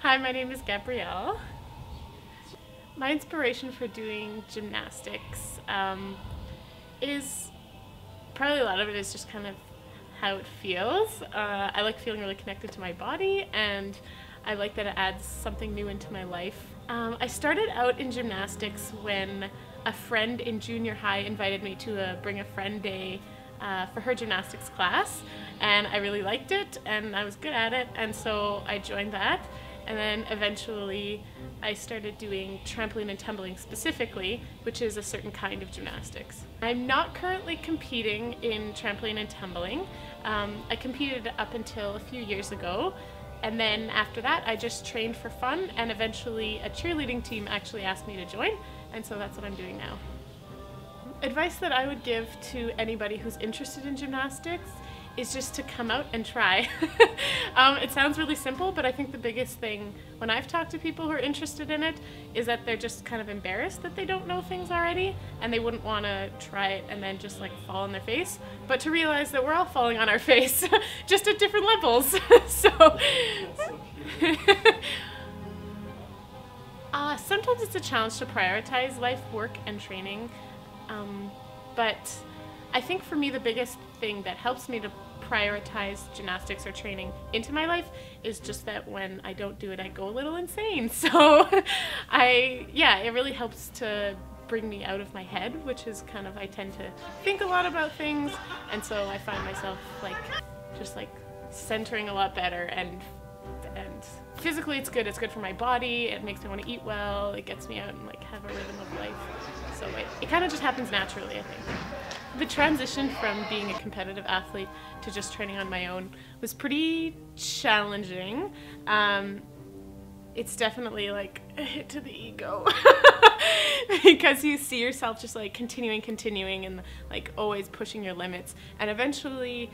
Hi, my name is Gabrielle. My inspiration for doing gymnastics is probably a lot of it is just kind of how it feels. I like feeling really connected to my body, and I like that it adds something new into my life. I started out in gymnastics when a friend in junior high invited me to a Bring a Friend Day for her gymnastics class, and I really liked it and I was good at it, and so I joined that. And then eventually I started doing trampoline and tumbling specifically, which is a certain kind of gymnastics. I'm not currently competing in trampoline and tumbling. I competed up until a few years ago, and then after that I just trained for fun, and eventually a cheerleading team actually asked me to join, and so that's what I'm doing now. Advice that I would give to anybody who's interested in gymnastics is just to come out and try. It sounds really simple, but I think the biggest thing when I've talked to people who are interested in it is that they're just kind of embarrassed that they don't know things already, and they wouldn't want to try it and then just like fall on their face, but to realize that we're all falling on our face, just at different levels. So sometimes it's a challenge to prioritize life, work, and training. But I think for me the biggest thing that helps me to prioritize gymnastics or training into my life is just that when I don't do it I go a little insane. So it really helps to bring me out of my head, which is kind of, I tend to think a lot about things, and so I find myself just centering a lot better, and physically it's good for my body, it makes me want to eat well, it gets me out and have a rhythm of life. So it kind of just happens naturally, I think. The transition from being a competitive athlete to just training on my own was pretty challenging. It's definitely a hit to the ego because you see yourself just continuing and always pushing your limits, and eventually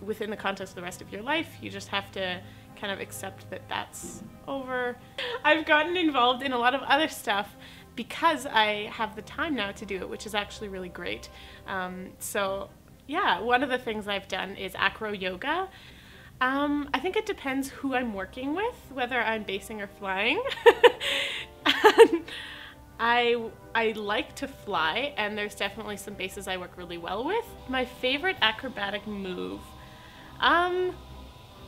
within the context of the rest of your life you just have to kind of accept that that's over. I've gotten involved in a lot of other stuff because I have the time now to do it, which is actually really great. So yeah, one of the things I've done is acro yoga. I think it depends who I'm working with, whether I'm basing or flying. I like to fly, and there's definitely some bases I work really well with. My favorite acrobatic move,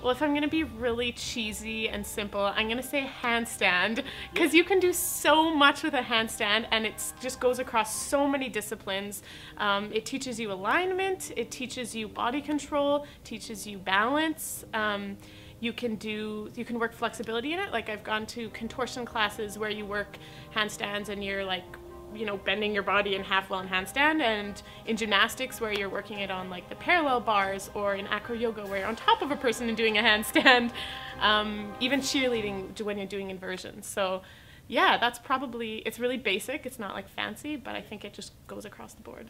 well, if I'm going to be really cheesy and simple, I'm going to say handstand, because you can do so much with a handstand, and it just goes across so many disciplines. It teaches you alignment, it teaches you body control, teaches you balance. You can work flexibility in it. I've gone to contortion classes where you work handstands and you're bending your body in half while in handstand, and in gymnastics where you're working it on the parallel bars, or in acro yoga where you're on top of a person and doing a handstand, even cheerleading when you're doing inversions. So yeah, it's really basic, it's not fancy, but I think it just goes across the board.